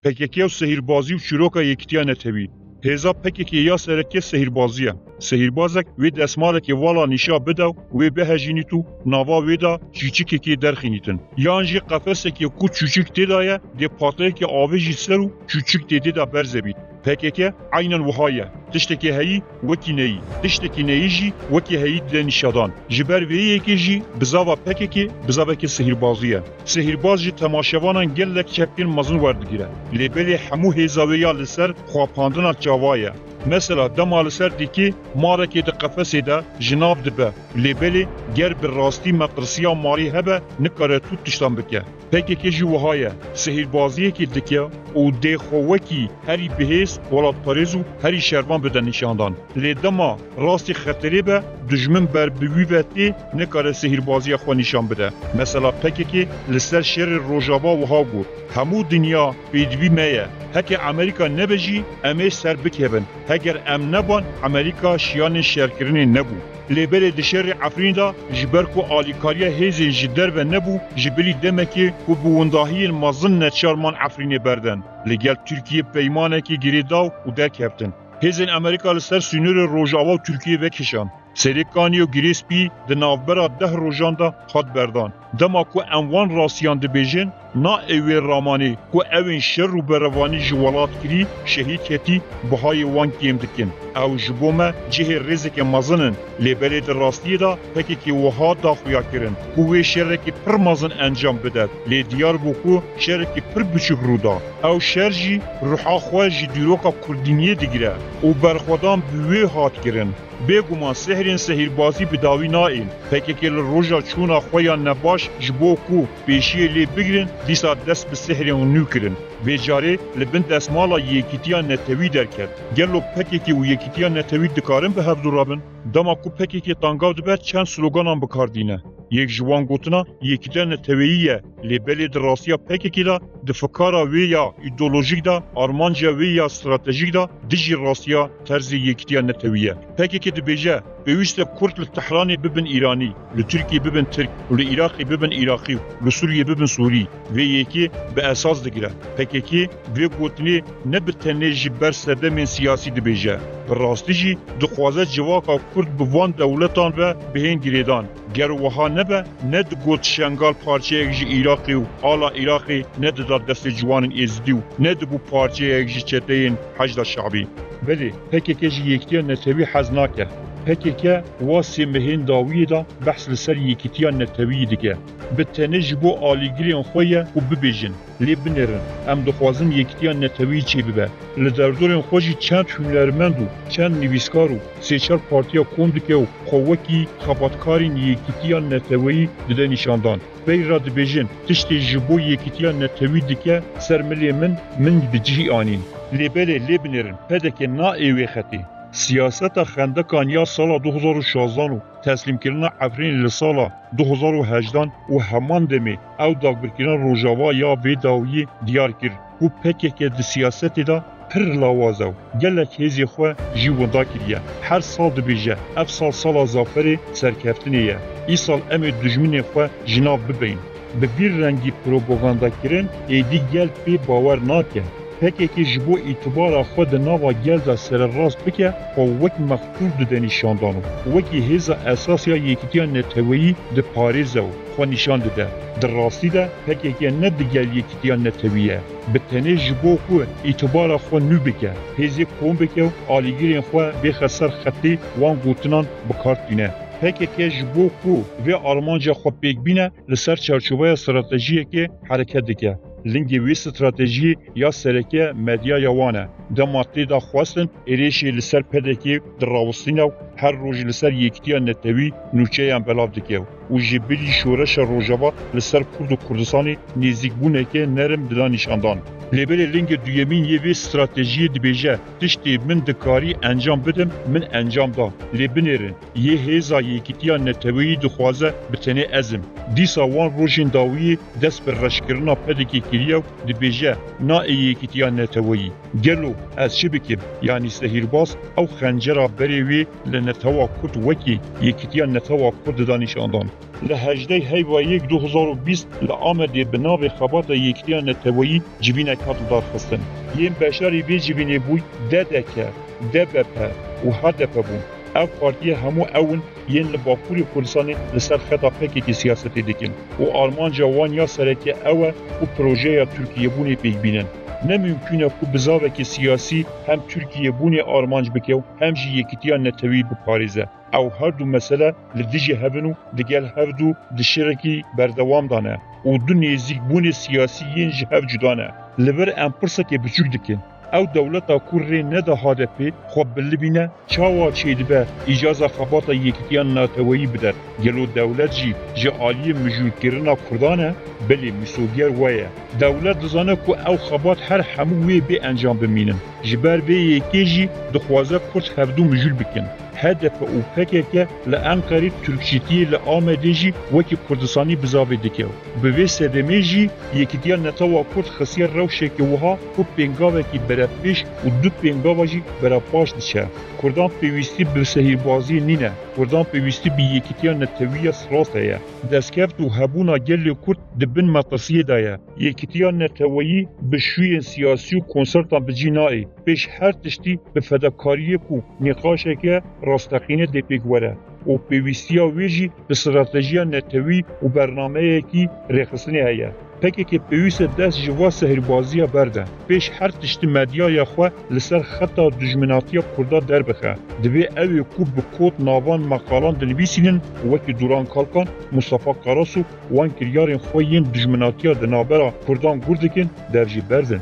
PKK و سهیربازی و شروکا یکتیا نتوی. هزا PKK یا سرکی سهیربازیه. سهیربازک وی دستمالک والا نشا بدو وی بهجینی تو نوا ویدا چیچیکی که درخینیتن. یانجی قفسه که کو چیچیک تدایه دی پاتله که آویجی سرو چیچیک تدیدا برزبید. PKK aynen وهایه. تشتکی هایی وکی نهی. تشتکی نهیجی وکی هایی دنیشادان. جبر ویه که جی بزاوا PKK بزاوا که سهیربازیه. سهیرباز جی تماشاوانان گلک چپین مزن وردگیره. لیبلی همو هزاویا لسر خواپاندنا چاوایه. مثلا دمال سر دیکی مارکی د قفسه ده جناب دبه لیبلی گر به راستی مقرسیا ماری هبه نکاره تو تشتان بکه PKK جی وهایه سهیربازیه که دکه او دی خوکی هری بهیس ولاد پاریزو هری شربان بده نشاندان لیدما راستی خطری به دجمن بر بویوتی نکاره سهیربازی خو نشان بده مثلا PKK لسر شر روجاوا وها گور همو دنیا بیدوی میه هک امریکا نبجی امیش سر بکهبن هگر ام نبان امریکا شیان شرکرین نبو لیبل دشر عفرین دا جبرکو آلیکاریا هیزی جدر و نبو جبلی دمکی و بونداهی مزن نچارمان عفرین بردن لگل ترکیه پیمانه که گیری داو و درک هفتن هیزین امریکا لسر سینور روجاوا و ترکیه وکشان سریکانی و گریسپی د ناوبرا 10 روزان دا خود بردان دما کو انوان راسیان د بیژن نا اوی رامانی کو اوین شر و بروانی جوالات کری شهید کتی بهای وان کیم دکن او جبومه جه رزک مزنن لیبلید راستی دا پکی که وها دا خویا کرن کوی شرکی پر مزن انجام بدد لی دیار بوکو شرکی پر بچک رو دا او شرجی روحا خواجی دیروکا کردینیه دیگره او برخودان بوی هات کرن بگومان سهرین سهیربازی بداوی نائین PKK روژا چونا خویان نباش جبو کو پیشی لی بگرن دیسا دست به سهرین نو کرن بیجاره لبن دستمالا یکیتیان نتوی در کرد گلو PKK و یکیتیان نتوی دکارن به هف درابن داما کو PKK تانگاو دبر چند سلوگانان بکاردینه یک جوان گوتنا یکیتیان نتوییه لیبلی دراسیا PKK دا دفکارا وی یا ایدولوژیک دا آرمانجا وی یا استراتژیک دا دیجی راسیا طرز یکیتیان نتوییه PKK دبیجه بویست کرد لتحرانی ببن ایرانی لترکی ببن ترک لعراقی ببن عراقی لسوریه ببن سوری و یکی به اساس دگیره PKK وی گوتنی نبتنه جبر سردمین سیاسی دبیجه راستی جی دخوازه جواقا کرد بوان دولتان و بهین گریدان گر وها نبه ند گوت شنگال پارچه اگجی عراقی و آلا عراقی ند دا دست جوان ازدی و ند بو پارچه اگجی چتین حجد شعبی بله PKK جی یکتیان نتوی حزناکه PKK واسی مهین داویه دا بحث لسر یکیتیان نتوی دیگه بتنه جبو آلیگریان خویه و ببیجن لی بنرن ام دخوازن یکیتیان نتوی چی ببه لدردورین خوشی چند هنرمند و چند نویسکار و سیچار پارتیا کندکه و قوکی خباتکارین یکیتیان نتوی دده نشاندان بی را دبیجن تشتی جبو یکیتیان نتوی دیگه سرملی من بجی آنین لی بله لی بنرن پدک نا ایوی خطی سیاست خندکان یا سال 2016 و تسلیم کردن عفرین لسال 2018 و همان دمی او داغبرکردن روجاوا یا ویداوی دیار کرد و PKK د سیاست دا پر لاوازو گلک هزی خو جیوندا کریه هر سال دبیجه اف سال زافری سرکفتنیه ای سال ام دجمن خو جناب ببین به بیر رنگی پروپاگاندا کرن ایدی گل پی باور ناکه PKK جبو اعتبار خود نوا گلد سر راست بکه و وک مخطور ده نشاندانو وکی هزا اساسیا یکیتیان نتویی ده پاریزو خو نشان ده در راستی ده PKK نه دگل یکیتیان نتویه به تنه جبو خو اعتبار خو نو بکه هزی کون بکه و آلیگیرین خو بخسر خطی وان گوتنان بکارتینه PKK جبو خو و آلمانجا خو پیک بینه لسر چارچوبه استراتژیه که حرکت دکه لنگی وی استراتژی یا سرکه مدیا یوانه دماتی دا خواستن ایریشی لسر PKK در راوستینو هر روز لسر یکتیان نتوی نوچه هم بلاف دکیو و جبلی شورش روجاوا لسر کرد و کردستانی نزدیک بونه که نرم دلا نشاندان لیبل لنگ دویمین یه وی استراتژی دبیجه تشتی من دکاری انجام بدم من انجام دا لیبنرن یه هزا یکتیان نتوی دخوازه بتنه ازم دیسا وان روشین داوی دست بر رشکرنا PKK کریو دبیجه نا یکتیان نتوی گلو از چی بکیم یعنی سهیرباز او خنجرا بریوی لنه نتوا کرد وکی یکیتیا نتوا کرد دانشاندان لهجده هیوا 2020 لآمده بناو خبات یکیتیا نتوایی جبینه کات دار خستن یم بشاری وی جبینه بوی ددکه دبپه و هدپه بون او پارتیه همو اون ین لباپوری کردستان لسر خطا پکیکی سیاستی دکن و آلمان جوان یا سرکی او و پروژه یا ترکیه بونی پیک بینن نممکنه که بزاوکی سیاسی هم ترکیه بونی آرمانج بکیو هم جی یکیتیا نتوی بپاریزه او هر دو مسئله لدیجی هفنو دگل هفدو دشرکی بردوام دانه و دو نیزیک بونی سیاسی ین جی هف جدانه لبر امپرسه که بچوک دکن او دولتا کوری نده هادپی خوب بلبینه چاوا چیدبه اجازه خباتا یکیتیان ناتوایی بدر گلو دولت جی عالی مجول کرنا کردانه بلی مسوگر وایه دولت دزانه که او خبات هر هموی بی انجام بمینن جبر بی یکی جی دخوازه کرد هفدو مجول بکن هدف او پکه لانقری ترکشیتی لآمده جی وکی کردستانی بزاوی دکیو به وی سدمی جی یکیتیان نتوا کرد خسیر روشه که وها و پینگاوه کی برفش و دو پینگاوه جی برپاش دشه کردان پیوستی به سهیربازی نینه کردان پیوستی به یکیتیان نتوی سراسته یه دستکفت و هبونا گل کرد دبن مطرسیه دایه یکیتیان نتویی به شوی سیاسی و کنسرتان بجی نایی پیش هر تشتی به فداکاریه کو نقاشه که راستقینه دپیک وره و پیوستیا ویجی به استراتژیا نتوی و برنامه کی رخصنی هیا پکی که پیوست دست جوا سهربازی برده پیش هر تشت مدیا یا خو لسر خطا دجمناتی کردا در بخه دوی اوی کو به کوت ناوان مقالان دنویسینن وکی دوران کالکان مصطفی قراسو وان کریارن خو ین دجمناتی دنابرا کردان گردکن درجی بردن